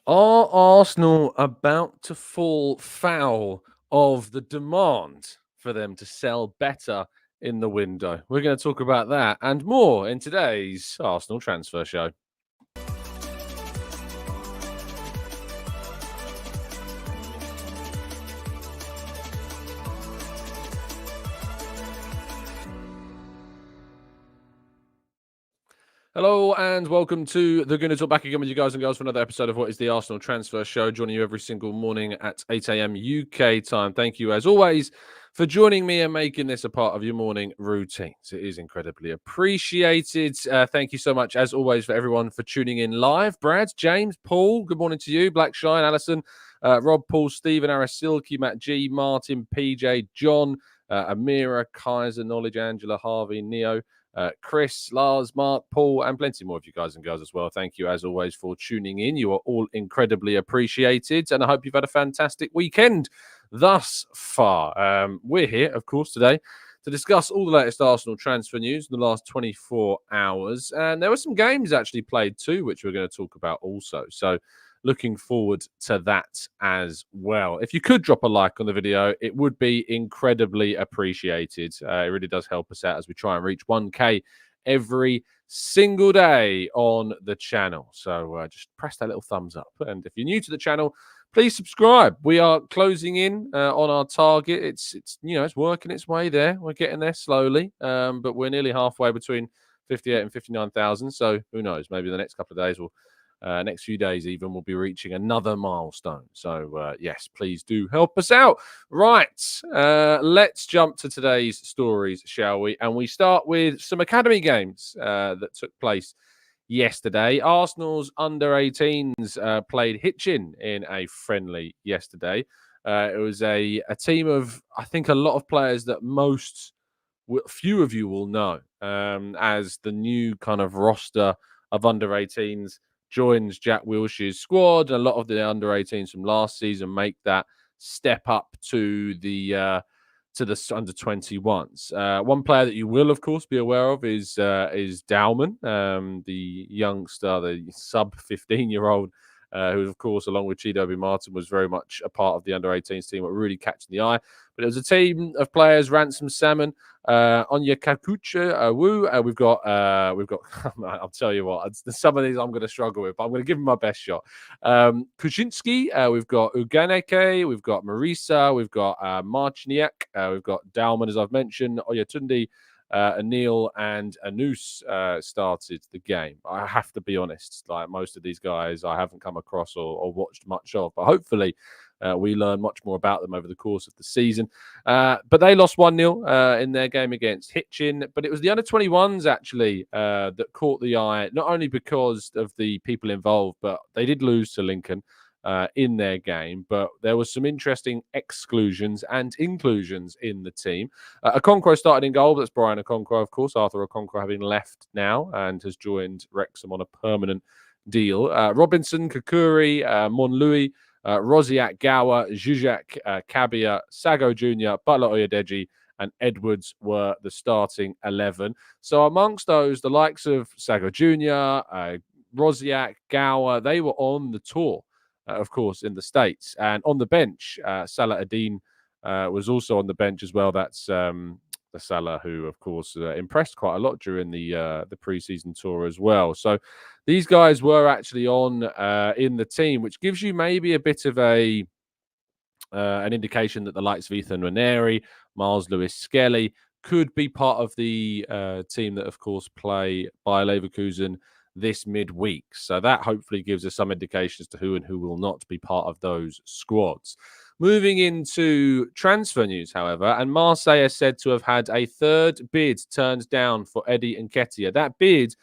Are Arsenal about to fall foul of the demand for them to sell better in the window? We're going to talk about that and more in today's Arsenal Transfer Show. Hello and welcome to the Gooner Talk, back again with you guys and girls for another episode of what is the Arsenal Transfer Show, joining you every single morning at 8 a.m. UK time. Thank you, as always, for joining me and making this a part of your morning routines. It is incredibly appreciated. Thank you so much, as always, for everyone for tuning in live. Brad, James, Paul, good morning to you. Black Shine, Alison, Rob, Paul, Stephen, Arasilki, Matt G, Martin, PJ, John, Amira, Kaiser, Knowledge, Angela, Harvey, Neo, Chris, Lars, Mark, Paul, and plenty more of you guys and girls as well. Thank you, as always, for tuning in. You are all incredibly appreciated, and I hope you've had a fantastic weekend thus far. We're here, of course, today to discuss all the latest Arsenal transfer news in the last 24 hours. And there were some games actually played too, which we're going to talk about also. So looking forward to that as well. If you could drop a like on the video, it would be incredibly appreciated. It really does help us out as we try and reach 1K every single day on the channel. So just press that little thumbs up. And if you're new to the channel, please subscribe. We are closing in on our target. It's working its way there. We're getting there slowly, but we're nearly halfway between 58 and 59,000. So who knows? Maybe the next couple of days next few days even, we'll be reaching another milestone. So yes, please do help us out. Right, let's jump to today's stories, shall we? And we start with some academy games that took place yesterday. Arsenal's under-18s played Hitchin in a friendly yesterday. It was a team of, I think, a lot of players that few of you will know as the new kind of roster of under-18s joins Jack Wilshere's squad. A lot of the under-18s from last season make that step up to the under-21s. One player that you will, of course, be aware of is Dowman, the youngster, the sub-15-year-old, who, of course, along with Chido Martin, was very much a part of the under-18s team, really catching the eye. But it was a team of players: Ransom Salmon, Onya Kakucha, Wu. We've got. I'll tell you what. Some of these I'm going to struggle with, but I'm going to give them my best shot. Kuczynski. We've got Uganeke. We've got Marisa. We've got Marchniak. We've got Dalman, as I've mentioned. Oyatundi, Anil, and Anus started the game. I have to be honest. Like most of these guys, I haven't come across or watched much of, but hopefully. We learn much more about them over the course of the season. But they lost 1-0 in their game against Hitchin. But it was the under-21s, actually, that caught the eye, not only because of the people involved, but they did lose to Lincoln in their game. But there was some interesting exclusions and inclusions in the team. Okonkwo started in goal. That's Brian Okonkwo, of course. Arthur Okonkwo having left now and has joined Wrexham on a permanent deal. Robinson, Kakuri, Monlui, Rosiak, Gower, Zuzak, Kabia, Sago Jr., Butler Oyedeji, and Edwards were the starting 11. So amongst those, the likes of Sago Jr., Rosiak, Gower, they were on the tour, of course, in the States. And on the bench, Salah Adin was also on the bench as well. That's the Salah who, of course, impressed quite a lot during the preseason tour as well. So these guys were actually on in the team, which gives you maybe a bit of an indication that the likes of Ethan Nwaneri, Miles Lewis Skelly could be part of the team that, of course, play by Leverkusen this midweek. So that hopefully gives us some indications to who and who will not be part of those squads. Moving into transfer news, however, and Marseille is said to have had a third bid turned down for Eddie Nketiah. That bid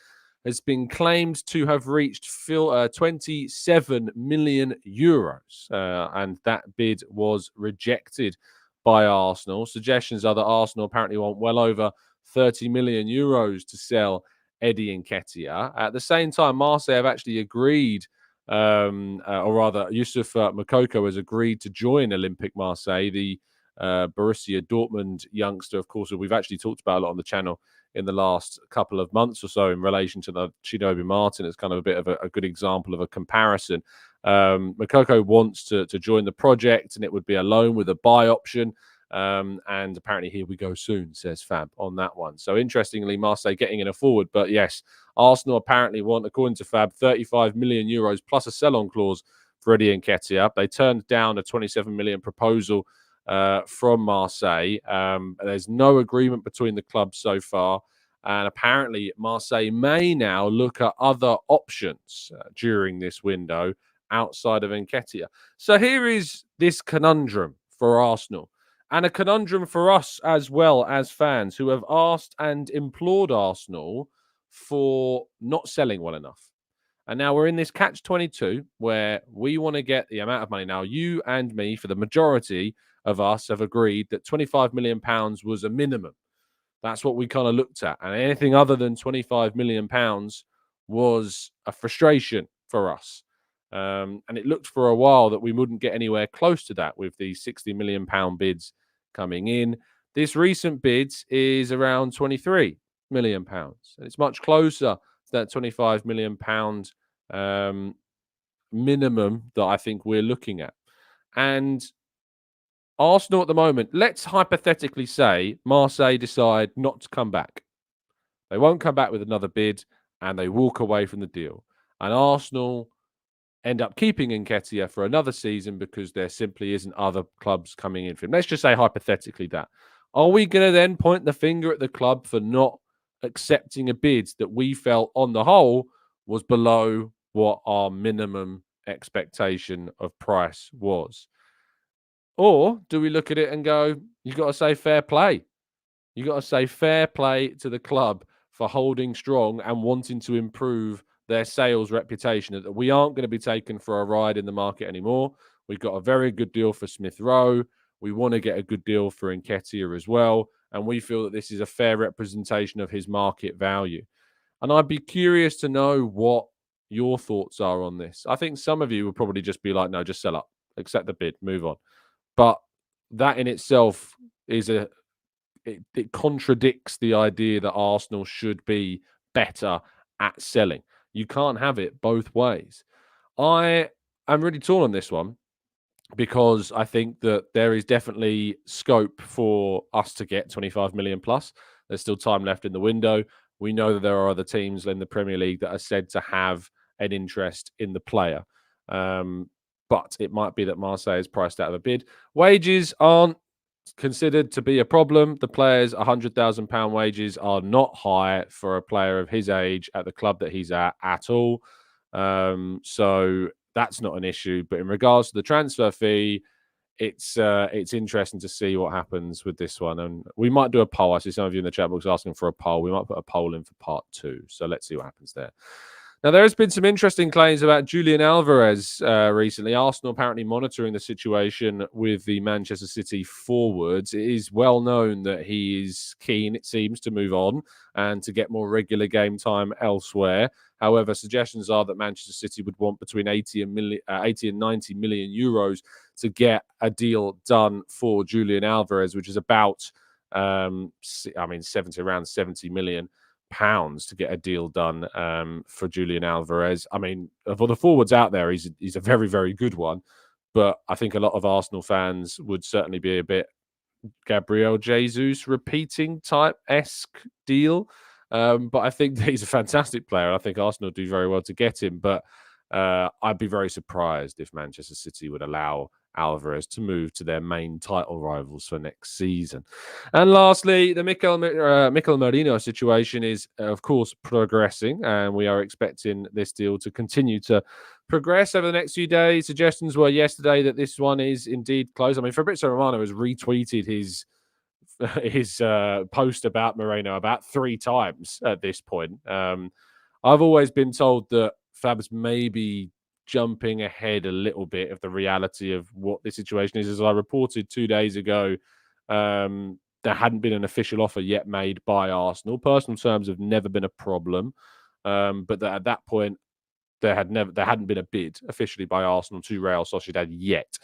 has been claimed to have reached 27 million euros, and that bid was rejected by Arsenal. Suggestions are that Arsenal apparently want well over 30 million euros to sell Eddie Nketiah. At the same time, Marseille have actually agreed, or rather, Yusuf Makoko has agreed to join Olympique Marseille. The Borussia Dortmund youngster, of course, who we've actually talked about a lot on the channel in the last couple of months or so in relation to the Chidobe Martin. It's kind of a bit of a good example of a comparison. Moukoko wants to join the project, and it would be a loan with a buy option. And apparently here we go soon, says Fab on that one. So interestingly, Marseille getting in a forward. But yes, Arsenal apparently want, according to Fab, 35 million euros plus a sell-on clause for Eddie Nketiah. They turned down a 27 million proposal from Marseille. There's no agreement between the clubs so far. And apparently Marseille may now look at other options during this window outside of Nketiah. So here is this conundrum for Arsenal, and a conundrum for us as well as fans who have asked and implored Arsenal for not selling well enough. And now we're in this catch-22 where we want to get the amount of money. Now, you and me, for the majority of us, have agreed that £25 million was a minimum. That's what we kind of looked at. And anything other than £25 million was a frustration for us. And it looked for a while that we wouldn't get anywhere close to that with the £60 million bids coming in. This recent bid is around £23 million. And it's much closer to that £25 million minimum that I think we're looking at. And Arsenal at the moment, let's hypothetically say Marseille decide not to come back. They won't come back with another bid and they walk away from the deal. And Arsenal end up keeping Nketiah for another season because there simply isn't other clubs coming in for him. Let's just say hypothetically that. Are we going to then point the finger at the club for not accepting a bid that we felt on the whole was below what our minimum expectation of price was? Or do we look at it and go, you've got to say fair play. You've got to say fair play to the club for holding strong and wanting to improve their sales reputation, that we aren't going to be taken for a ride in the market anymore. We've got a very good deal for Smith Rowe. We want to get a good deal for Nketiah as well. And we feel that this is a fair representation of his market value. And I'd be curious to know what your thoughts are on this. I think some of you would probably just be like, no, just sell up, accept the bid, move on. But that in itself is it contradicts the idea that Arsenal should be better at selling. You can't have it both ways. I am really torn on this one because I think that there is definitely scope for us to get 25 million plus. There's still time left in the window. We know that there are other teams in the Premier League that are said to have an interest in the player. But it might be that Marseille is priced out of a bid. Wages aren't considered to be a problem. The player's £100,000 wages are not high for a player of his age at the club that he's at all. So that's not an issue. But in regards to the transfer fee, it's interesting to see what happens with this one. And we might do a poll. I see some of you in the chat box asking for a poll. We might put a poll in for part 2. So let's see what happens there. Now, there has been some interesting claims about Julian Alvarez recently. Arsenal apparently monitoring the situation with the Manchester City forwards. It is well known that he is keen, it seems, to move on and to get more regular game time elsewhere. However, suggestions are that Manchester City would want between 80 and 90 million euros to get a deal done for Julian Alvarez, which is about, around 70 million pounds to get a deal done for Julian Alvarez. I mean, for the forwards out there, he's a very, very good one. But I think a lot of Arsenal fans would certainly be a bit Gabriel Jesus repeating type-esque deal. But I think he's a fantastic player. I think Arsenal do very well to get him. But I'd be very surprised if Manchester City would allow Alvarez to move to their main title rivals for next season. And lastly, the Mikel Merino situation is, of course, progressing, and we are expecting this deal to continue to progress over the next few days. Suggestions were yesterday that this one is indeed close. I mean, Fabrizio Romano has retweeted his post about Moreno about 3 times at this point. I've always been told that Fab's maybe jumping ahead a little bit of the reality of what the situation is. As I reported 2 days ago, there hadn't been an official offer yet made by Arsenal. Personal terms have never been a problem, but that at that point there hadn't been a bid officially by Arsenal to Real Sociedad yet.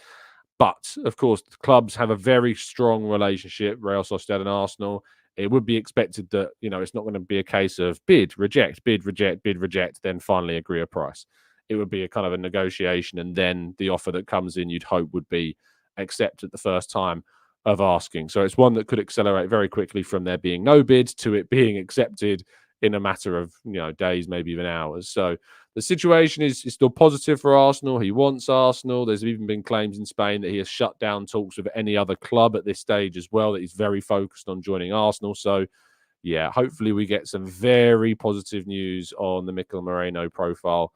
But, of course, the clubs have a very strong relationship, Real Sociedad and Arsenal. It would be expected that, it's not going to be a case of bid, reject, bid, reject, then finally agree a price. It would be a kind of a negotiation, and then the offer that comes in, you'd hope would be accepted the first time of asking. So it's one that could accelerate very quickly from there being no bid to it being accepted in a matter of, days, maybe even hours. So the situation is still positive for Arsenal. He wants Arsenal. There's even been claims in Spain that he has shut down talks with any other club at this stage as well, that he's very focused on joining Arsenal. So, yeah, hopefully we get some very positive news on the Mikel Merino profile,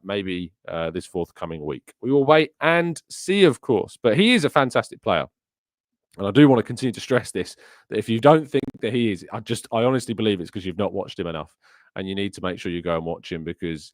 maybe this forthcoming week. We will wait and see, of course. But he is a fantastic player. And I do want to continue to stress this, that if you don't think that he is, I honestly believe it's because you've not watched him enough. And you need to make sure you go and watch him, because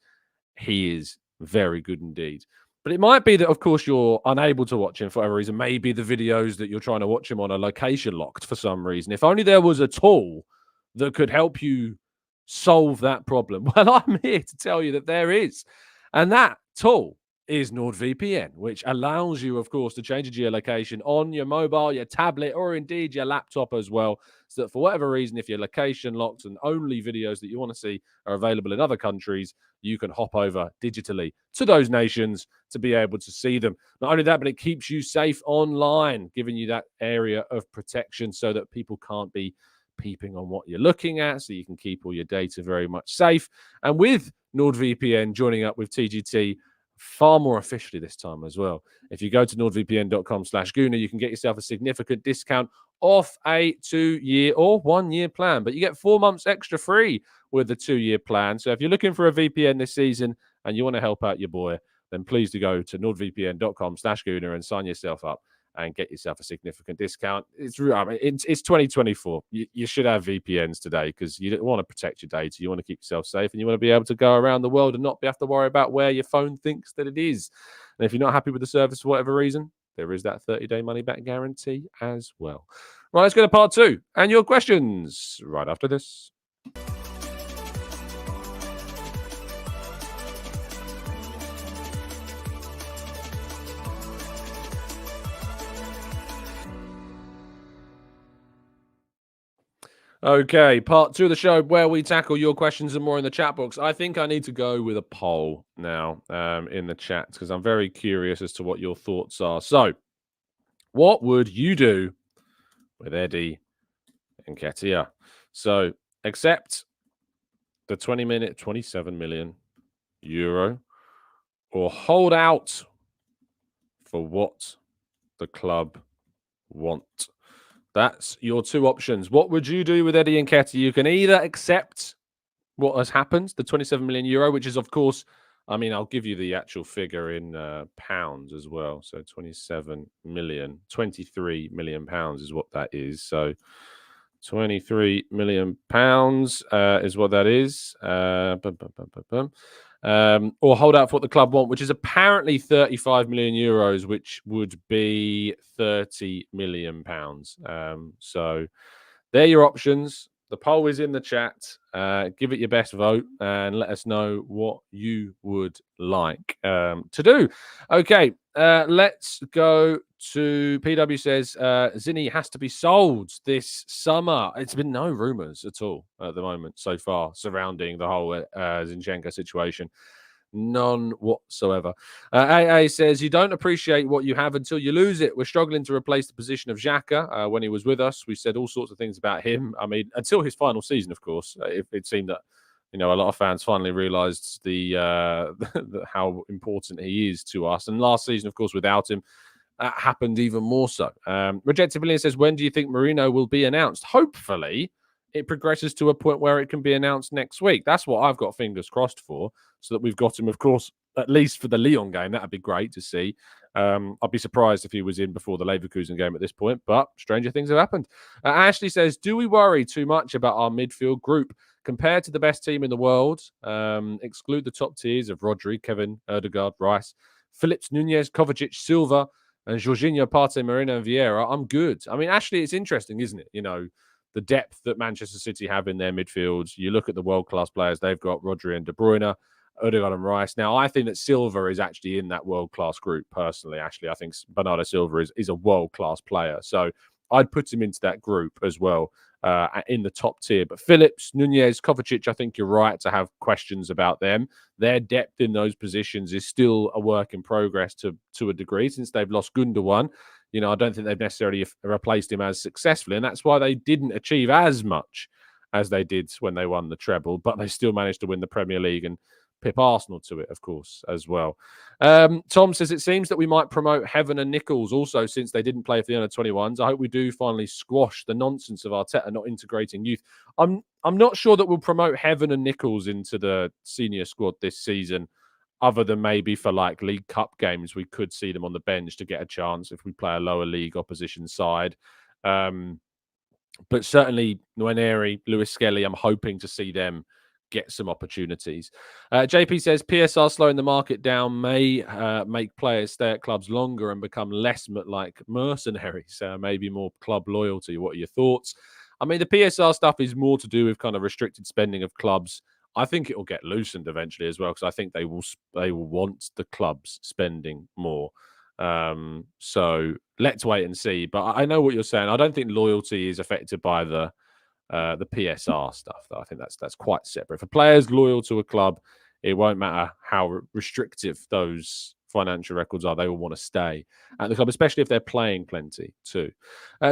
he is very good indeed. But it might be that, of course, you're unable to watch him for whatever reason. Maybe the videos that you're trying to watch him on are location locked for some reason. If only there was a tool that could help you solve that problem. Well, I'm here to tell you that there is. And that tool is NordVPN, which allows you, of course, to change your geolocation on your mobile, your tablet, or indeed your laptop as well. So that for whatever reason, if your location locked and only videos that you want to see are available in other countries, you can hop over digitally to those nations to be able to see them. Not only that, but it keeps you safe online, giving you that area of protection so that people can't be peeping on what you're looking at, so you can keep all your data very much safe. And with NordVPN joining up with TGT, far more officially this time as well. If you go to nordvpn.com/Gooner, you can get yourself a significant discount off a 2-year or 1-year plan. But you get 4 months extra free with the 2-year plan. So if you're looking for a VPN this season and you want to help out your boy, then please do go to nordvpn.com/Gooner and sign yourself up and get yourself a significant discount. It's 2024. You should have VPNs today, because you don't want to protect your data. You want to keep yourself safe, and you want to be able to go around the world and not have to worry about where your phone thinks that it is. And if you're not happy with the service for whatever reason, there is that 30-day money-back guarantee as well. Right, let's go to part 2 and your questions right after this. Okay, part 2 of the show, where we tackle your questions and more in the chat box. I think I need to go with a poll now in the chat, because I'm very curious as to what your thoughts are. So, what would you do with Eddie Nketiah? So, accept the 20-minute, 27 million euro, or hold out for what the club want. That's your 2 options. What would you do with Eddie Nketiah? You can either accept what has happened, the 27 million euro, which is, of course, I'll give you the actual figure in pounds as well. So 23 million pounds is what that is. So 23 million pounds is what that is. Or hold out for what the club want, which is apparently 35 million euros, which would be 30 million pounds. So they're your options. The poll is in the chat. Give it your best vote and let us know what you would like to do. Okay, let's go to PW says Zinni has to be sold this summer. It's been no rumours at all at the moment so far surrounding the whole Zinchenko situation. None whatsoever. AA says, you don't appreciate what you have until you lose it. We're struggling to replace the position of Xhaka. When he was with us, we said all sorts of things about him. Until his final season, of course. It seemed that a lot of fans finally realised how important he is to us. And last season, of course, without him, that happened even more so. Rejected Billion says, when do you think Merino will be announced? Hopefully, it progresses to a point where it can be announced next week. That's what I've got fingers crossed for, so that we've got him, of course, at least for the Lyon game. That'd be great to see. I'd be surprised if he was in before the Leverkusen game at this point, but stranger things have happened. Ashley says, do we worry too much about our midfield group compared to the best team in the world? Exclude the top tiers of Rodri, Kevin, Erdegaard, Rice, Phillips, Nunez, Kovacic, Silva, and Jorginho, Partey, Merino, and Vieira. I'm good. Ashley, it's interesting, isn't it? The depth that Manchester City have in their midfield. You look at the world-class players they've got, Rodri and De Bruyne. Odegaard and Rice. Now, I think that Silva is actually in that world-class group, personally, Ashley. I think Bernardo Silva is a world-class player. So I'd put him into that group as well, in the top tier. But Phillips, Nunez, Kovacic, I think you're right to have questions about them. Their depth in those positions is still a work in progress to a degree, since they've lost Gundogan. I don't think they've necessarily replaced him as successfully, and that's why they didn't achieve as much as they did when they won the treble, but they still managed to win the Premier League and pip Arsenal to it, of course, as well. Tom says, it seems that we might promote Heaven and Nichols also, since they didn't play for the under-21s. I hope we do finally squash the nonsense of Arteta not integrating youth. I'm not sure that we'll promote Heaven and Nichols into the senior squad this season, other than maybe for like League Cup games. We could see them on the bench to get a chance if we play a lower league opposition side. But certainly Nwaneri, Lewis Skelly, I'm hoping to see them get some opportunities. JP says PSR slowing the market down may make players stay at clubs longer and become less like mercenaries, maybe more club loyalty. What are your thoughts? I mean, the PSR stuff is more to do with kind of restricted spending of clubs. I think it will get loosened eventually as well, because I think they will want the clubs spending more. So let's wait and see. But I know what you're saying. I don't think loyalty is affected by the PSR stuff, though. I think that's quite separate. If a player's loyal to a club, it won't matter how restrictive those financial records are. They will want to stay at the club, especially if they're playing plenty too.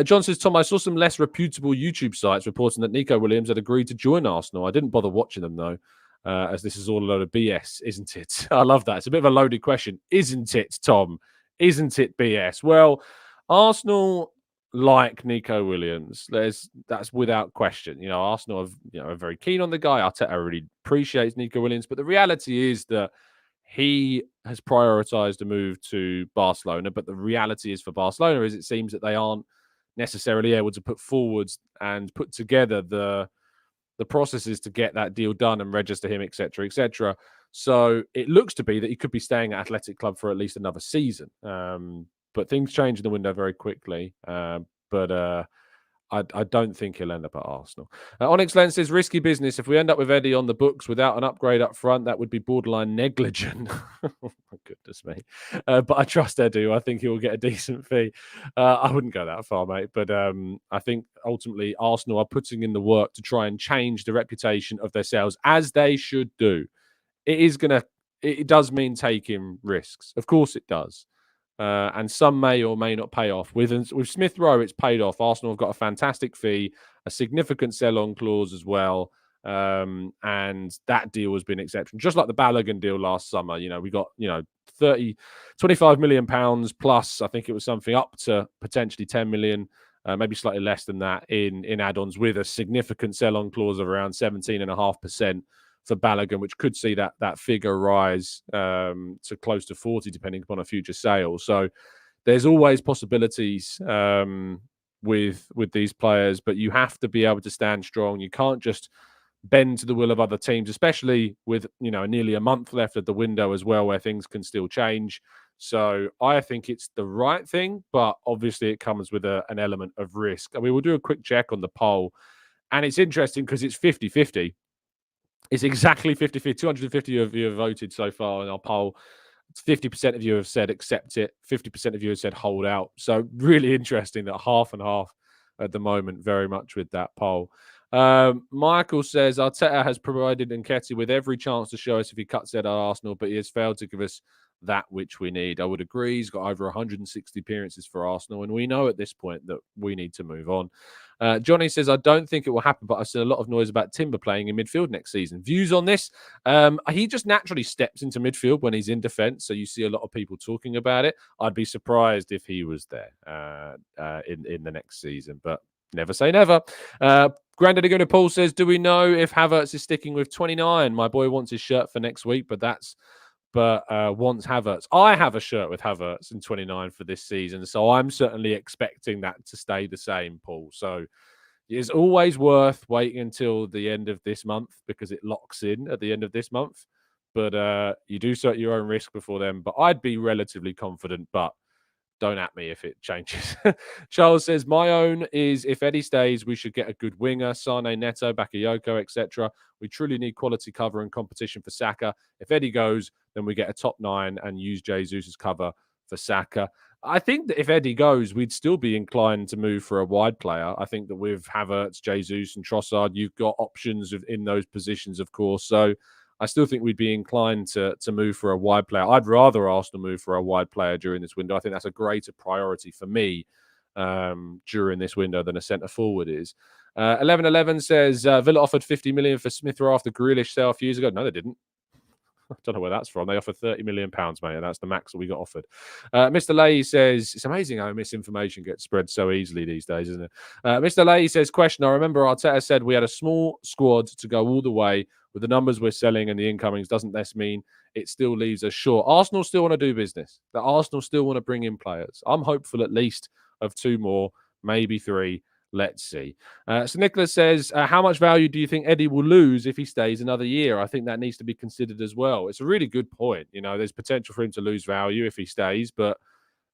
John says, Tom, I saw some less reputable YouTube sites reporting that Nico Williams had agreed to join Arsenal. I didn't bother watching them, though, as this is all a load of BS, isn't it? I love that. It's a bit of a loaded question. Isn't it, Tom? Isn't it BS? Well, Arsenal like Nico Williams. That's without question. Arsenal are very keen on the guy. Arteta really appreciates Nico Williams, but the reality is that he has prioritized a move to Barcelona. But the reality is for Barcelona is it seems that they aren't necessarily able to put forwards and put together the processes to get that deal done and register him, etc., etc. So it looks to be that he could be staying at Athletic Club for at least another season. But things change in the window very quickly. But I don't think he'll end up at Arsenal. Onyx Lens says, risky business. If we end up with Eddie on the books without an upgrade up front, that would be borderline negligent. Oh, my goodness me. But I trust Eddie. I think he will get a decent fee. I wouldn't go that far, mate. But I think ultimately Arsenal are putting in the work to try and change the reputation of themselves, as they should do. It does mean taking risks. Of course it does. And some may or may not pay off. With Smith Rowe, it's paid off. Arsenal have got a fantastic fee, a significant sell-on clause as well. And that deal has been exceptional. Just like the Balogun deal last summer, we got, 25 million pounds plus, I think it was something up to potentially 10 million, maybe slightly less than that in add-ons, with a significant sell-on clause of around 17.5%. for Balogun, which could see that figure rise to close to 40, depending upon a future sale. So there's always possibilities with these players, but you have to be able to stand strong. You can't just bend to the will of other teams, especially with nearly a month left of the window as well, where things can still change. So I think it's the right thing, but obviously it comes with an element of risk. I mean, we'll do a quick check on the poll, and it's interesting because it's 50-50. It's exactly 50-50. 250 of you have voted so far in our poll. 50% of you have said accept it. 50% of you have said hold out. So really interesting that half and half at the moment, very much with that poll. Michael says, Arteta has provided Nketiah with every chance to show us if he cuts it at Arsenal, but he has failed to give us that which we need. I would agree. He's got over 160 appearances for Arsenal, and we know at this point that we need to move on. Johnny says, I don't think it will happen, but I've seen a lot of noise about Timber playing in midfield next season. Views on this? He just naturally steps into midfield when he's in defence, so you see a lot of people talking about it. I'd be surprised if he was there in the next season, but never say never. Granddaddy Gooner Paul says, do we know if Havertz is sticking with 29? My boy wants his shirt for next week, but wants Havertz. I have a shirt with Havertz in 29 for this season, so I'm certainly expecting that to stay the same, Paul. So it's always worth waiting until the end of this month because it locks in at the end of this month. But you do set your own risk before then. But I'd be relatively confident. But don't at me if it changes. Charles says, my own is if Eddie stays, we should get a good winger, Sane, Neto, Bakayoko, etc. We truly need quality cover and competition for Saka. If Eddie goes, then we get a top 9 and use Jesus as cover for Saka. I think that if Eddie goes, we'd still be inclined to move for a wide player. I think that with Havertz, Jesus, and Trossard, you've got options in those positions, of course. So I still think we'd be inclined to move for a wide player. I'd rather Arsenal move for a wide player during this window. I think that's a greater priority for me during this window than a centre forward is. 1111 says Villa offered 50 million for Smith Rowe after Grealish sale a few years ago. No, they didn't. I don't know where that's from. They offered £30 million, mate, and that's the max that we got offered. Mr. Leahy says, it's amazing how misinformation gets spread so easily these days, isn't it? Mr. Leahy says, question, I remember Arteta said we had a small squad to go all the way. With the numbers we're selling and the incomings, doesn't this mean it still leaves us short? Arsenal still want to do business. The Arsenal still want to bring in players. I'm hopeful at least of 2 more, maybe 3. Let's see. So Nicholas says, how much value do you think Eddie will lose if he stays another year? I think that needs to be considered as well. It's a really good point. You know, there's potential for him to lose value if he stays, but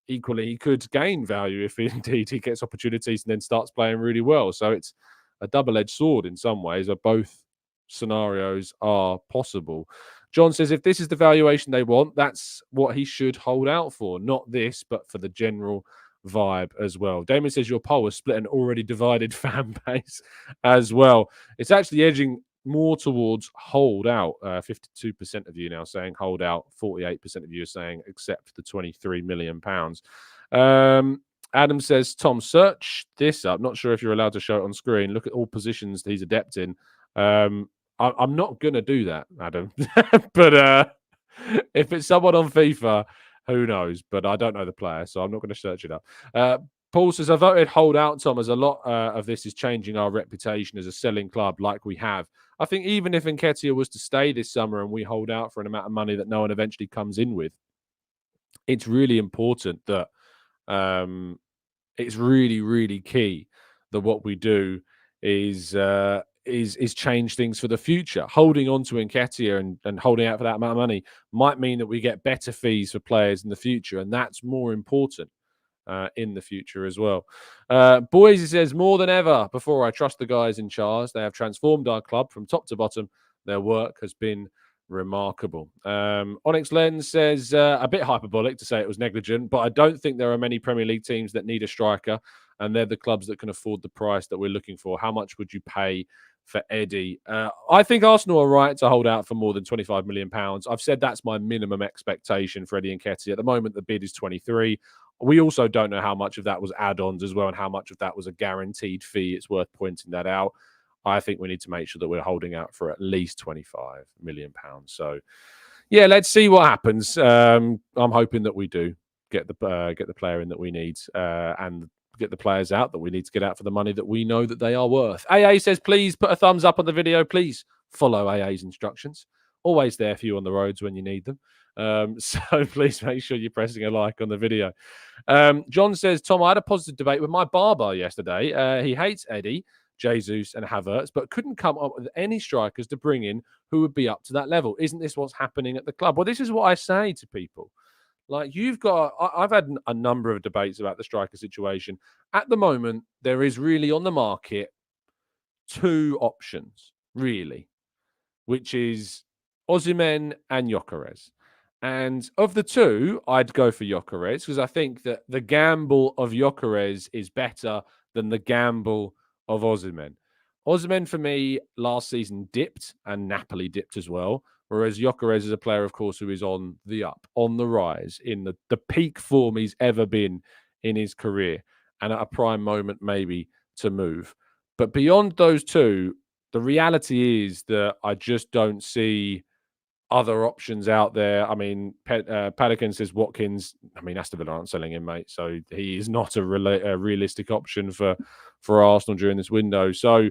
equally he could gain value if indeed he gets opportunities and then starts playing really well. So it's a double-edged sword in some ways, or both scenarios are possible. John says, if this is the valuation they want, that's what he should hold out for. Not this, but for the general vibe as well. Damon says your poll has split an already divided fan base as well. It's actually edging more towards hold out. 52% of you now saying hold out. 48% of you are saying accept the £23 million. Adam says, Tom, search this up. Not sure if you're allowed to show it on screen. Look at all positions he's adept in. I'm not going to do that, Adam. But if it's someone on FIFA, who knows? But I don't know the player, so I'm not going to search it up. Paul says, I voted hold out, Tom, as a lot of this is changing our reputation as a selling club like we have. I think even if Nketiah was to stay this summer and we hold out for an amount of money that no one eventually comes in with, it's really important that it's really, really key that what we do is change things for the future. Holding on to Nketiah and holding out for that amount of money might mean that we get better fees for players in the future, and that's more important in the future as well. Boise says, more than ever before, I trust the guys in charge. They have transformed our club from top to bottom. Their work has been remarkable. Onyx Lens says, a bit hyperbolic to say it was negligent, but I don't think there are many Premier League teams that need a striker, and they're the clubs that can afford the price that we're looking for. How much would you pay for Eddie? I think Arsenal are right to hold out for more than £25 million. I've said that's my minimum expectation for Eddie Nketiah. At the moment, the bid is 23. We also don't know how much of that was add-ons as well and how much of that was a guaranteed fee. It's worth pointing that out. I think we need to make sure that we're holding out for at least £25 million. So, yeah, let's see what happens. I'm hoping that we do get the player in that we need and get the players out that we need to get out for the money that we know that they are worth. AA says, please put a thumbs up on the video. Please follow AA's instructions. Always there for you on the roads when you need them. So please make sure you're pressing a like on the video. John says, Tom, I had a positive debate with my barber yesterday. He hates Eddie, Jesus and Havertz, but couldn't come up with any strikers to bring in who would be up to that level. Isn't this what's happening at the club? Well, this is what I say to people. Like, I've had a number of debates about the striker situation. At the moment, there is really on the market 2 options, really, which is Osimhen and Gyökeres. And of the 2, I'd go for Gyökeres because I think that the gamble of Gyökeres is better than the gamble of Osimhen. Osimhen, for me, last season dipped, and Napoli dipped as well. Whereas Gyökeres is a player, of course, who is on the up, on the rise, in the peak form he's ever been in his career, and at a prime moment maybe to move. But beyond those 2, the reality is that I just don't see other options out there. I mean, Pelican says Watkins. I mean, Aston Villa aren't selling him, mate. So he is not a realistic option for Arsenal during this window. So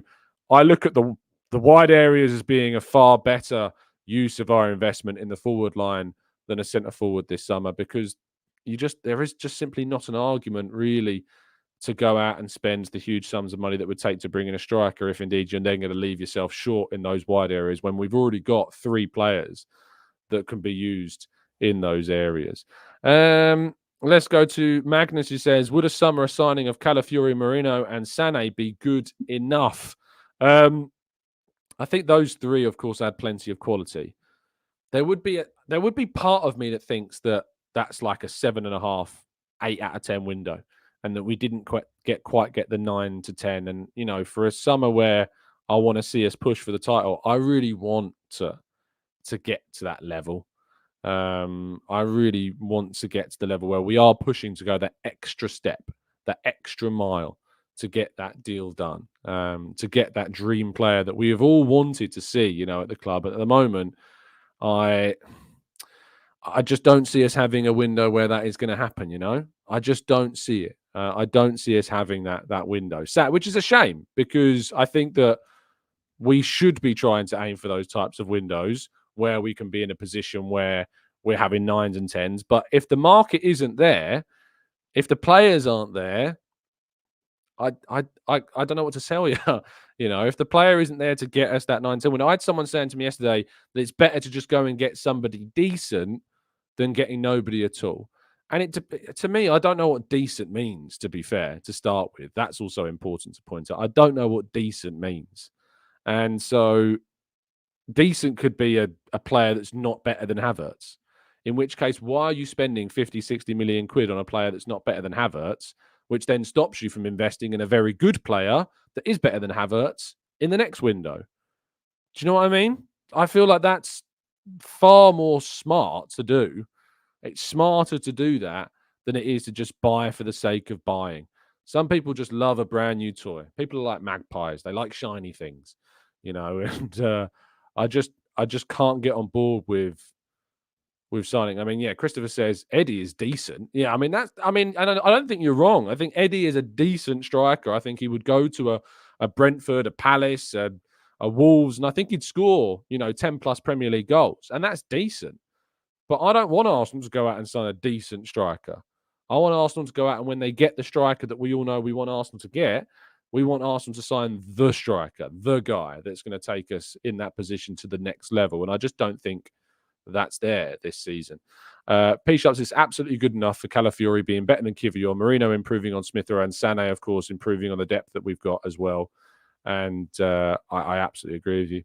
I look at the wide areas as being a far better use of our investment in the forward line than a centre forward this summer, because there is just simply not an argument really to go out and spend the huge sums of money that would take to bring in a striker if indeed you're then going to leave yourself short in those wide areas when we've already got 3 players that can be used in those areas. Let's go to Magnus, who says, would a summer signing of Calafiori, Merino, and Sané be good enough? I think those three, of course, add plenty of quality. There would be part of me that thinks that that's like a 7.5, 8 out of 10 window, and that we didn't quite get the 9 to 10. And for a summer where I want to see us push for the title, I really want to get to that level. I really want to get to the level where we are pushing to go that extra step, that extra mile to get that deal done, to get that dream player that we have all wanted to see, at the club. But at the moment, I just don't see us having a window where that is going to happen. I just don't see it. I don't see us having that window, which is a shame, because I think that we should be trying to aim for those types of windows where we can be in a position where we're having 9s and 10s. But if the market isn't there, if the players aren't there, I don't know what to tell you. If the player isn't there to get us that 9-10, when I had someone saying to me yesterday that it's better to just go and get somebody decent than getting nobody at all. And to me, I don't know what decent means, to be fair, to start with. That's also important to point out. I don't know what decent means. And so decent could be a player that's not better than Havertz. In which case, why are you spending 50, 60 million quid on a player that's not better than Havertz, which then stops you from investing in a very good player that is better than Havertz in the next window? Do you know what I mean? I feel like that's far more smart to do. It's smarter to do that than it is to just buy for the sake of buying. Some people just love a brand new toy. People are like magpies. They like shiny things, and I just can't get on board with signing. I mean, yeah, Christopher says Eddie is decent. Yeah, I mean, I don't think you're wrong. I think Eddie is a decent striker. I think he would go to a Brentford, a Palace, a Wolves, and I think he'd score, 10 plus Premier League goals. And that's decent. But I don't want Arsenal to go out and sign a decent striker. I want Arsenal to go out, and when they get the striker that we all know we want Arsenal to get, we want Arsenal to sign the striker, the guy that's going to take us in that position to the next level. And I just don't think that's there this season. P-Sharps is absolutely good enough for Calafiori being better than Kivior, Merino improving on Smith Rowe, and Sané, of course, improving on the depth that we've got as well. And I absolutely agree with you.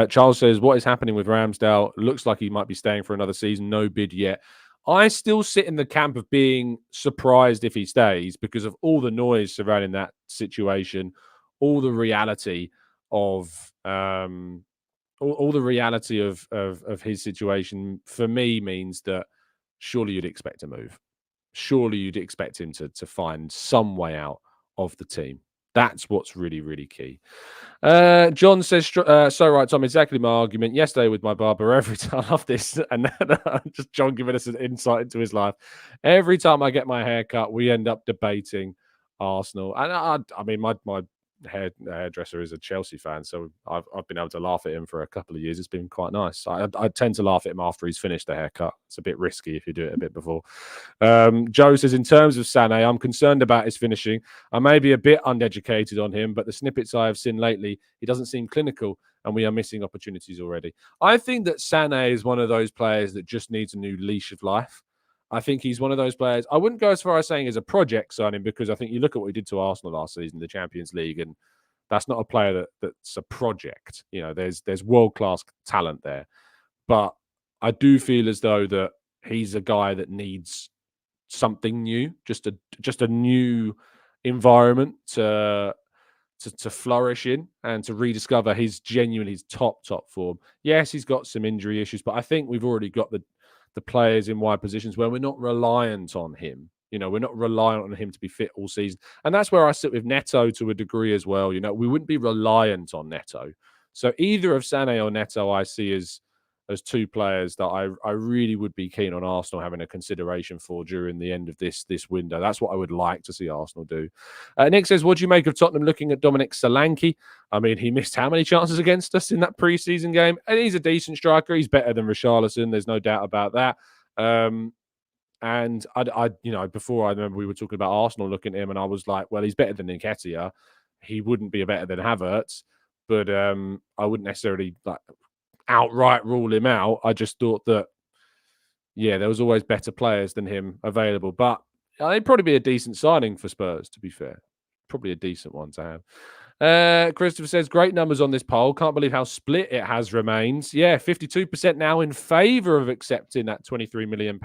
Charles says, what is happening with Ramsdale? Looks like he might be staying for another season. No bid yet. I still sit in the camp of being surprised if he stays because of all the noise surrounding that situation, all the reality of all the reality of his situation. For me, means that surely you'd expect a move. Surely you'd expect him to find some way out of the team. That's what's really, really key. John says, so right, Tom, exactly my argument. Yesterday with my barber, every time, I love this, and just John giving us an insight into his life. Every time I get my hair cut, we end up debating Arsenal. And I mean, my hairdresser is a Chelsea fan, so I've been able to laugh at him for a couple of years. It's been quite nice. I tend to laugh at him after he's finished the haircut. It's a bit risky if you do it a bit before. Joe says, in terms of Sané, I'm concerned about his finishing. I may be a bit uneducated on him, but the snippets I have seen lately, he doesn't seem clinical, and we are missing opportunities already. I think that Sané is one of those players that just needs a new leash of life. I think he's one of those players. I wouldn't go as far as saying he's a project signing, because I think you look at what he did to Arsenal last season, the Champions League, and that's not a player that's a project. There's world-class talent there. But I do feel as though that he's a guy that needs something new, just a new environment to flourish in and to rediscover his top form. Yes, he's got some injury issues, but I think we've already got the players in wide positions where we're not reliant on him. We're not reliant on him to be fit all season. And that's where I sit with Neto to a degree as well. We wouldn't be reliant on Neto. So either of Sané or Neto I see as two players that I really would be keen on Arsenal having a consideration for during the end of this window. That's what I would like to see Arsenal do. Nick says, what do you make of Tottenham looking at Dominic Solanke? I mean, he missed how many chances against us in that preseason game? And he's a decent striker. He's better than Richarlison. There's no doubt about that. And I before, I remember we were talking about Arsenal looking at him, and I was like, well, he's better than Nketiah. He wouldn't be better than Havertz, but I wouldn't necessarily outright rule him out. I just thought that yeah, there was always better players than him available. But it'd probably be a decent signing for Spurs, to be fair. Probably a decent one to have. Christopher says, great numbers on this poll. Can't believe how split it has remained. Yeah, 52% now in favour of accepting that £23 million.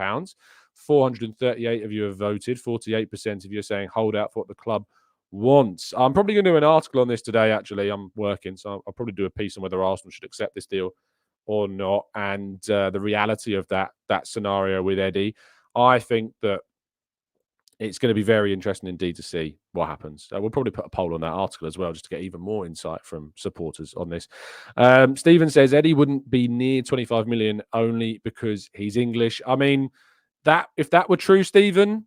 438 of you have voted. 48% of you are saying hold out for what the club wants. I'm probably going to do an article on this today, actually. I'm working, so I'll probably do a piece on whether Arsenal should accept this deal or not, and the reality of that scenario with Eddie. I think that it's going to be very interesting indeed to see what happens. We'll probably put a poll on that article as well, just to get even more insight from supporters on this. Stephen says Eddie wouldn't be near 25 million only because he's English. I mean, that if that were true, Stephen,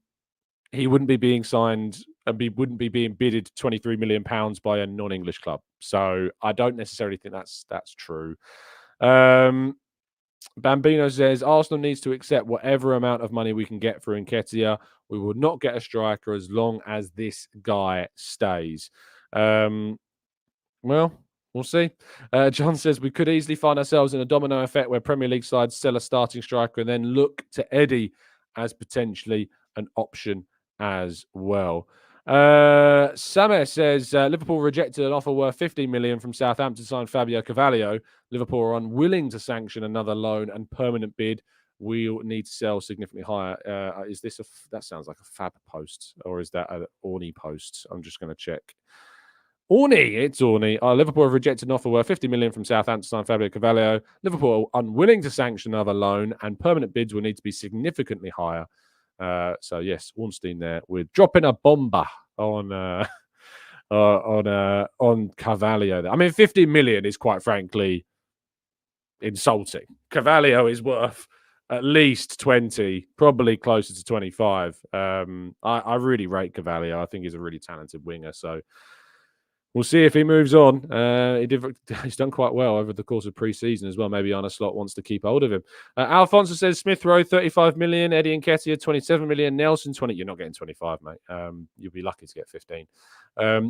he wouldn't be being signed and wouldn't be being bidded £23 million by a non-English club. So I don't necessarily think that's true. Bambino says Arsenal needs to accept whatever amount of money we can get for Nketiah. We will not get a striker as long as this guy stays. Well, we'll see. John says we could easily find ourselves in a domino effect where Premier League sides sell a starting striker and then look to Eddie as potentially an option as well. Sameh says Liverpool rejected an offer worth 15 million from Southampton to sign Fabio Carvalho. Liverpool are unwilling to sanction another loan and permanent bid. We'll need to sell significantly higher. Is this that sounds like a Fab post, or is that an Orny post? I'm just going to check. Orny, it's Orny. Liverpool have rejected an offer worth 50 million from Southampton to sign Fabio Carvalho. Liverpool are unwilling to sanction another loan, and permanent bids will need to be significantly higher. So yes, Ornstein there with dropping a bomber on Carvalho. I mean, 15 million is quite frankly insulting. Carvalho is worth at least 20, probably closer to 25. I really rate Carvalho. I think he's a really talented winger. So we'll see if he moves on. He's done quite well over the course of pre-season as well. Maybe Arne Slot wants to keep hold of him. Alfonso says Smith Rowe, 35 million. Eddie Nketiah, 27 million. Nelson, 20. You're not getting 25, mate. You'll be lucky to get 15.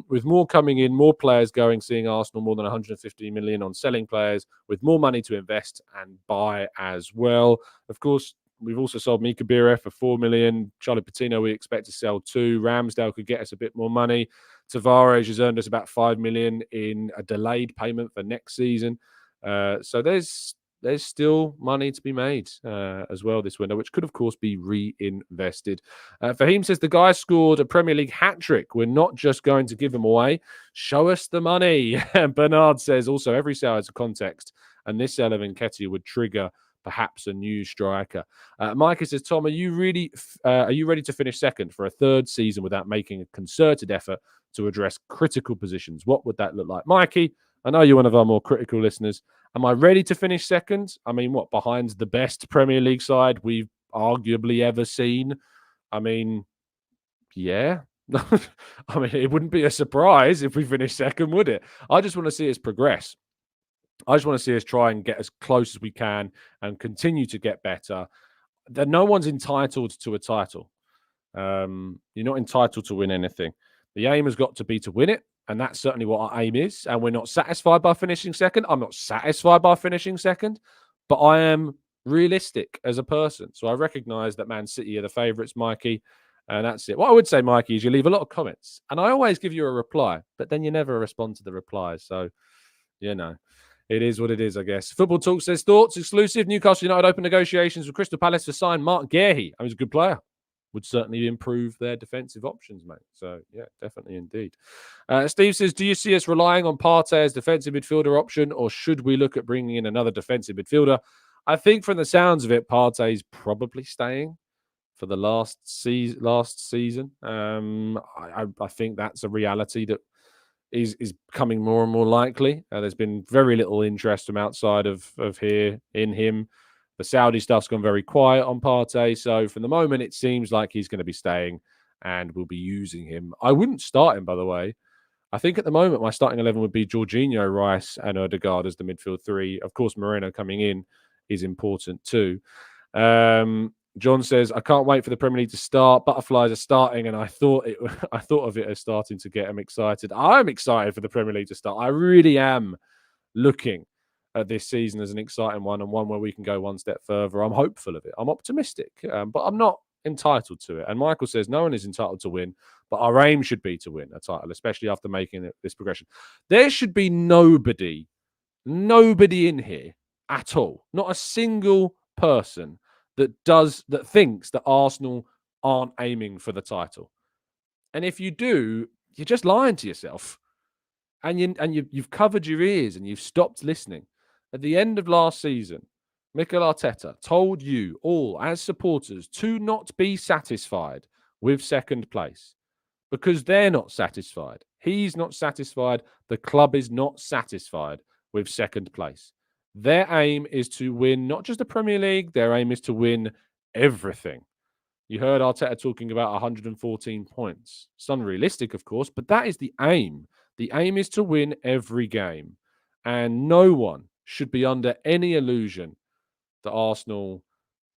With more coming in, more players going, seeing Arsenal more than 150 million on selling players, with more money to invest and buy as well. Of course, we've also sold Mika Biereth for 4 million. Charlie Patino, we expect to sell 2. Ramsdale could get us a bit more money. Tavares has earned us about 5 million in a delayed payment for next season. So there's still money to be made as well this window, which could, of course, be reinvested. Fahim says the guy scored a Premier League hat-trick. We're not just going to give him away. Show us the money. Bernard says also every sale has a context, and this sale of Nketiah would trigger perhaps a new striker. Micah says, Tom, are you ready to finish second for a third season without making a concerted effort to address critical positions? What would that look like? Mikey, I know you're one of our more critical listeners. Am I ready to finish second? I mean, what, behind the best Premier League side we've arguably ever seen? I mean, yeah. I mean, it wouldn't be a surprise if we finished second, would it? I just want to see us progress. I just want to see us try and get as close as we can and continue to get better. That no one's entitled to a title. You're not entitled to win anything. The aim has got to be to win it, and that's certainly what our aim is. And we're not satisfied by finishing second. I'm not satisfied by finishing second, but I am realistic as a person. So I recognise that Man City are the favourites, Mikey, and that's it. What I would say, Mikey, is you leave a lot of comments, and I always give you a reply, but then you never respond to the replies. So, you know. It is what it is, I guess. Football Talk says, thoughts exclusive. Newcastle United open negotiations with Crystal Palace to sign Mark Guehi. I mean, he's a good player. Would certainly improve their defensive options, mate. So, yeah, definitely indeed. Steve says, do you see us relying on Partey as defensive midfielder option, or should we look at bringing in another defensive midfielder? I think from the sounds of it, Partey's probably staying for the last season. I think that's a reality that is becoming more and more likely. There's been very little interest from outside of here in him. The Saudi stuff's gone very quiet on Partey. So from the moment, it seems like he's going to be staying and we'll be using him. I wouldn't start him, by the way. I think at the moment, my starting 11 would be Jorginho, Rice, and Odegaard as the midfield 3. Of course, Merino coming in is important too. John says, I can't wait for the Premier League to start. Butterflies are starting, and I thought of it as starting to get him excited. I'm excited for the Premier League to start. I really am looking at this season as an exciting one and one where we can go one step further. I'm hopeful of it. I'm optimistic, but I'm not entitled to it. And Michael says no one is entitled to win, but our aim should be to win a title, especially after making this progression. There should be nobody in here at all, not a single person that thinks that Arsenal aren't aiming for the title. And if you do, you're just lying to yourself. And you've covered your ears and you've stopped listening. At the end of last season, Mikel Arteta told you all as supporters to not be satisfied with second place because they're not satisfied. He's not satisfied. The club is not satisfied with second place. Their aim is to win not just the Premier League, their aim is to win everything. You heard Arteta talking about 114 points. It's unrealistic, of course, but that is the aim. The aim is to win every game. And no one should be under any illusion that Arsenal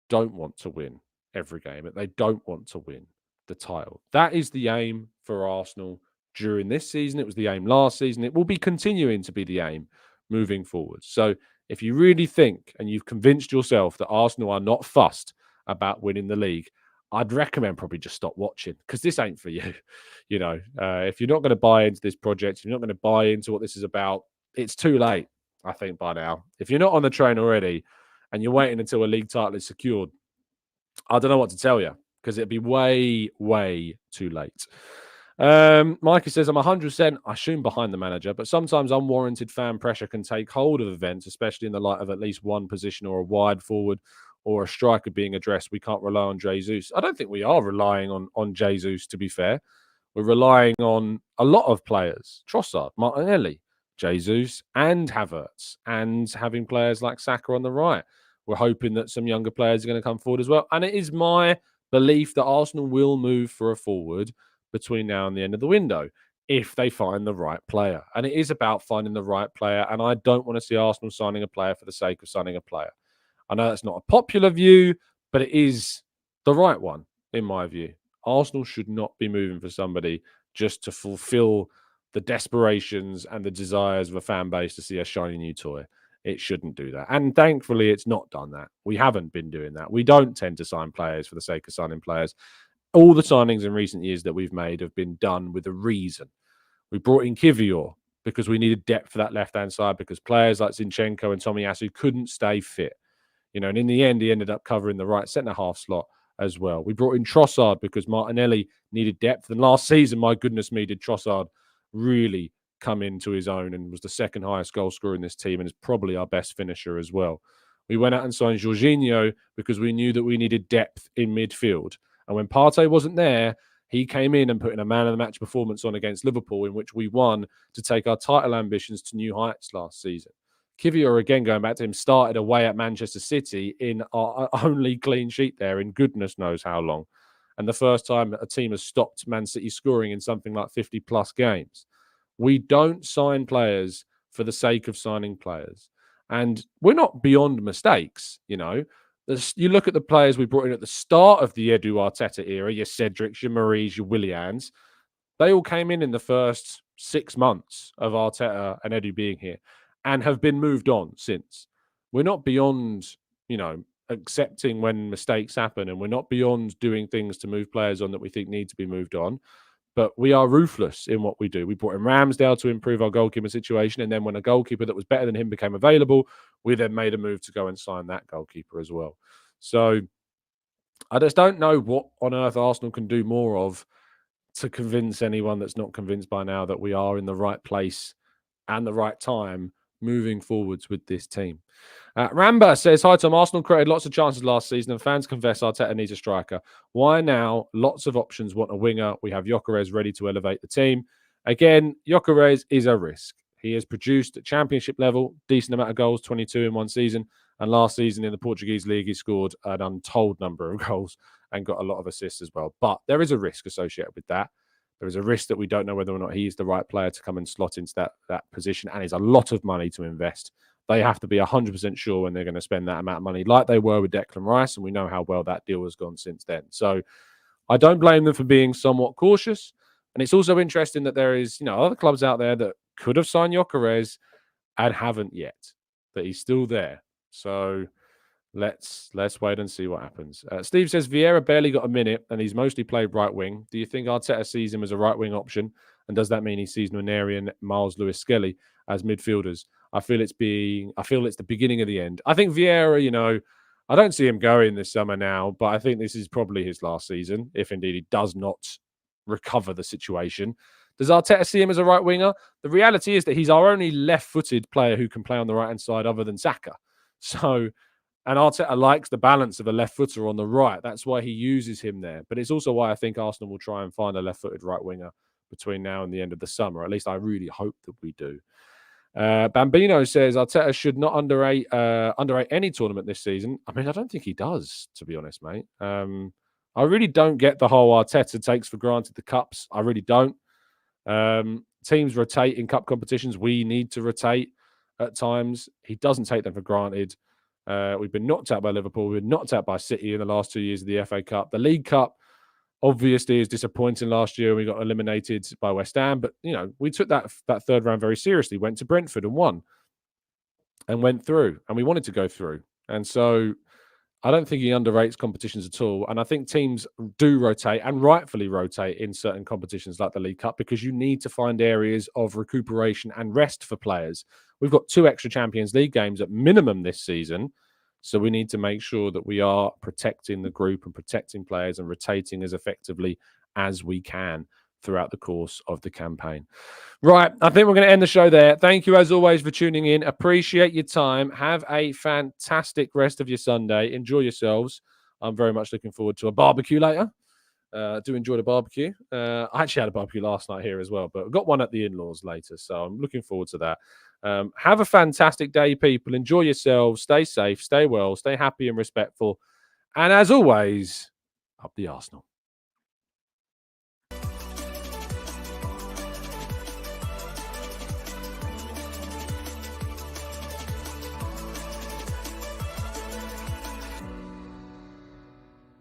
don't want to win every game, that they don't want to win the title. That is the aim for Arsenal during this season. It was the aim last season. It will be continuing to be the aim moving forward. So if you really think and you've convinced yourself that Arsenal are not fussed about winning the league, I'd recommend probably just stop watching because this ain't for you. If you're not going to buy into this project, if you're not going to buy into what this is about, it's too late, I think, by now. If you're not on the train already and you're waiting until a league title is secured, I don't know what to tell you because it'd be way, way too late. Mikey says, I'm 100% I assume behind the manager, but sometimes unwarranted fan pressure can take hold of events, especially in the light of at least one position or a wide forward or a striker being addressed. We can't rely on Jesus. I don't think we are relying on Jesus, to be fair. We're relying on a lot of players, Trossard, Martinelli, Jesus, and Havertz, and having players like Saka on the right. We're hoping that some younger players are going to come forward as well. And it is my belief that Arsenal will move for a forward between now and the end of the window if they find the right player. And it is about finding the right player. And I don't want to see Arsenal signing a player for the sake of signing a player. I know that's not a popular view, but it is the right one, in my view. Arsenal should not be moving for somebody just to fulfill the desperations and the desires of a fan base to see a shiny new toy. It shouldn't do that. And thankfully, it's not done that. We haven't been doing that. We don't tend to sign players for the sake of signing players. All the signings in recent years that we've made have been done with a reason. We brought in Kivior because we needed depth for that left-hand side because players like Zinchenko and Tomiyasu couldn't stay fit. And in the end, he ended up covering the right centre-half slot as well. We brought in Trossard because Martinelli needed depth. And last season, my goodness me, did Trossard really come into his own and was the second highest goal scorer in this team and is probably our best finisher as well. We went out and signed Jorginho because we knew that we needed depth in midfield. And when Partey wasn't there, he came in and put in a man-of-the-match performance on against Liverpool in which we won to take our title ambitions to new heights last season. Kivior, again, going back to him, started away at Manchester City in our only clean sheet there in goodness knows how long. And the first time a team has stopped Man City scoring in something like 50-plus games. We don't sign players for the sake of signing players. And we're not beyond mistakes, You look at the players we brought in at the start of the Edu Arteta era, your Cedrics, your Maries, your Willians. They all came in the first 6 months of Arteta and Edu being here and have been moved on since. We're not beyond, accepting when mistakes happen, and we're not beyond doing things to move players on that we think need to be moved on. But we are ruthless in what we do. We brought in Ramsdale to improve our goalkeeper situation. And then when a goalkeeper that was better than him became available, we then made a move to go and sign that goalkeeper as well. So I just don't know what on earth Arsenal can do more of to convince anyone that's not convinced by now that we are in the right place and the right time moving forwards with this team. Ramba says, hi Tom, Arsenal created lots of chances last season and fans confess Arteta needs a striker. Why now? Lots of options want a winger. We have Gyökeres ready to elevate the team. Again, Gyökeres is a risk. He has produced at championship level, decent amount of goals, 22 in one season. And last season in the Portuguese league, he scored an untold number of goals and got a lot of assists as well. But there is a risk associated with that. There is a risk that we don't know whether or not he's the right player to come and slot into that position. And it's a lot of money to invest. They have to be 100% sure when they're going to spend that amount of money, like they were with Declan Rice. And we know how well that deal has gone since then. So I don't blame them for being somewhat cautious. And it's also interesting that there is, other clubs out there that could have signed Gyökeres and haven't yet. that he's still there. So let's wait and see what happens. Steve says Vieira barely got a minute and he's mostly played right wing. Do you think Arteta sees him as a right wing option? And does that mean he sees Nwaneri and Miles Lewis Skelly as midfielders? I feel it's the beginning of the end. I think Vieira, I don't see him going this summer now, but I think this is probably his last season, if indeed he does not recover the situation. Does Arteta see him as a right winger? The reality is that he's our only left-footed player who can play on the right-hand side other than Saka. So, and Arteta likes the balance of a left footer on the right. That's why he uses him there. But it's also why I think Arsenal will try and find a left-footed right winger between now and the end of the summer. At least I really hope that we do. Bambino says Arteta should not underrate any tournament this season. I mean, I don't think he does, to be honest, mate. I really don't get the whole Arteta takes for granted the cups. I really don't. Teams rotate in cup competitions. We need to rotate at times. He doesn't take them for granted. We've been knocked out by Liverpool. We've been knocked out by City in the last 2 years of the FA Cup. The League Cup, obviously, is disappointing last year. We got eliminated by West Ham. But, we took that third round very seriously, went to Brentford and won and went through. And we wanted to go through. And so I don't think he underrates competitions at all. And I think teams do rotate and rightfully rotate in certain competitions like the League Cup because you need to find areas of recuperation and rest for players. We've got 2 extra Champions League games at minimum this season. So we need to make sure that we are protecting the group and protecting players and rotating as effectively as we can throughout the course of the campaign. Right, I think we're going to end the show there. Thank you, as always, for tuning in. Appreciate your time. Have a fantastic rest of your Sunday. Enjoy yourselves. I'm very much looking forward to a barbecue later. Do enjoy the barbecue. I actually had a barbecue last night here as well, but I've got one at the in-laws later, so I'm looking forward to that. Have a fantastic day, people. Enjoy yourselves. Stay safe, stay well, stay happy and respectful. And as always, up the Arsenal.